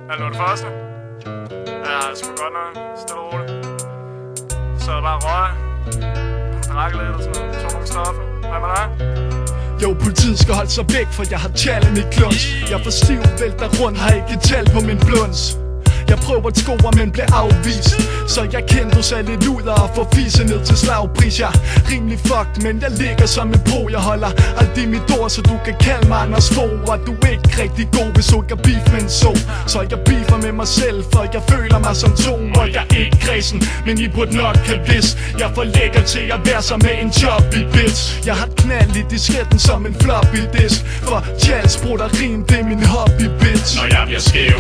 Jeg lå det første. Jeg har sgu godt nok stille og roligt. Så er der bare røg. Drak lidt og sådan noget. Tog nogle stoffer. Hvad med dig? Jo, politiet skal holde sig væk, for jeg har tjallen i kluns. Jeg får stiv, vælter rundt, har ikke tal på min bluns. Jeg prøver at score, men bliver afvist. Så jeg kendte sig lidt ud og får fise ned til slagpris. Jeg er rimelig fucked, men jeg ligger som en pro. Jeg holder alt i mit ord, så du kan kalde mig Anders Fogh. Og du er ikke rigtig god, hvis du ikke er beef med en så jeg beefer med mig selv, for jeg føler mig som to. Og jeg er ikke kredsen, men I burde nok have vidst. Jeg får lækker til at være som med en choppy bitch. Jeg har knald i disketten som en floppy disk. For tjalsbrud og rim, det er min hobby, bitch. Når jeg bliver skæv,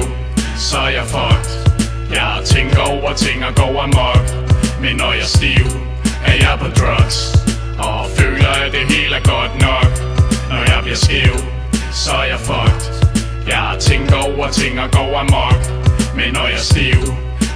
så er jeg fucked. Jeg tænker over ting og går amok. Men når jeg er stiv, er jeg på drugs. Og føler at det hele er godt nok. Når jeg bliver skæv, så er jeg fucked. Jeg tænker over ting og går amok. Men når jeg er stiv,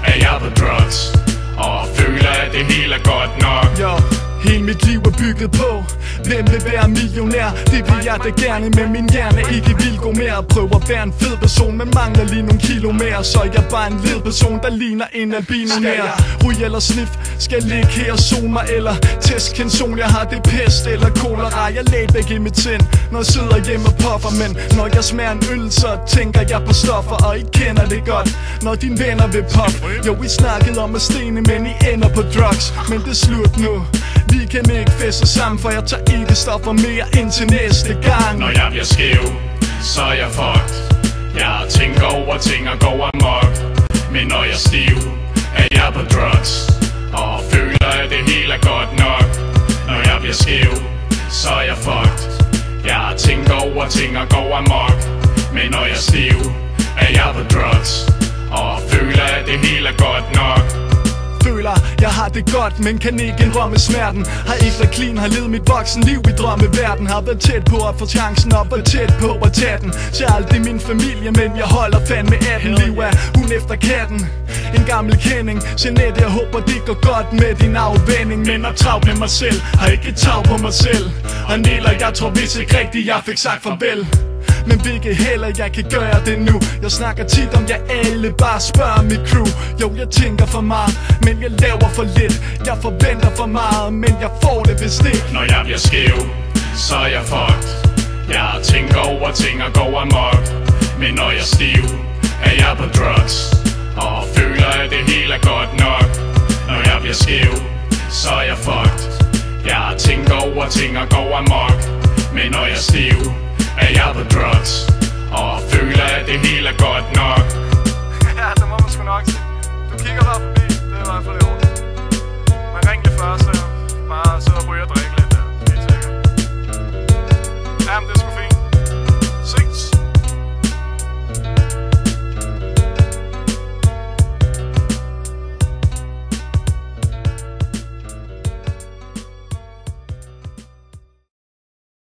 er jeg på drugs. Og føler at det hele er godt nok. Hele mit liv er bygget på hvem vil være millionær. Det vil jeg da gerne, men min hjerne ikke vil gå mere. Prøver at være en fed person, men mangler lige nogle kilo mere. Så jeg er bare en led person, der ligner en albino mere. Ryge eller sniff, skal ligge her og zone mig. Eller test kenson, jeg har det pest eller kolera. Jeg lagde begge i mit sind, når jeg sidder hjemme og puffer. Men når jeg smager en øl, så tænker jeg på stoffer. Og I kender det godt, når dine venner vil pop. Jo, vi snakkede om at stene, men I ender på drugs. Men det er slut nu, vi kan ikke feste sammen, for jeg tager ikke stoffer mere indtil næste gang. Når jeg bliver skæv, så er jeg fucked. Jeg tænker over ting og går amok. Men når jeg er stiv, er jeg på drugs. Og føler at det hele er godt nok. Når jeg bliver skæv, så er jeg fucked. Jeg tænker over ting og går amok. Men når jeg er stiv, er jeg på drugs. Og føler at det hele er godt nok. Føler, jeg har det godt, men kan ikke indrømme smerten. Har ikke været clean, har levet mit voksenliv i drømmeverden. Har været tæt på at få chancen op og tæt på at tage den. Så aldrig min familie, men jeg holder fandme af den. Liv er hun efter katten, en gammel kending. Jeanette, jeg håber det går godt med din afvending. Men er travlt med mig selv, har ikke tag på mig selv. Og Niller, jeg tror vist ikke rigtigt, jeg fik sagt farvel. Men hvilket heller jeg kan gøre det nu. Jeg snakker tit om jer alle, bare spørger mit crew. Jo, jeg tænker for meget, men jeg laver for lidt. Jeg forventer for meget, men jeg får det vist ikke. Når jeg bliver skæv, så er jeg fucked. Jeg tænker over ting og går amok. Men når jeg er stiv, er jeg på drugs. Og føler at det hele er godt nok. Når jeg bliver skæv, så er jeg fucked. Jeg tænker over ting og går amok. Men når jeg er stiv, er jeg på drugs. Og føler at det hele er godt nok. Ja, det må man sgu nok sige. Du kigger bare forbi.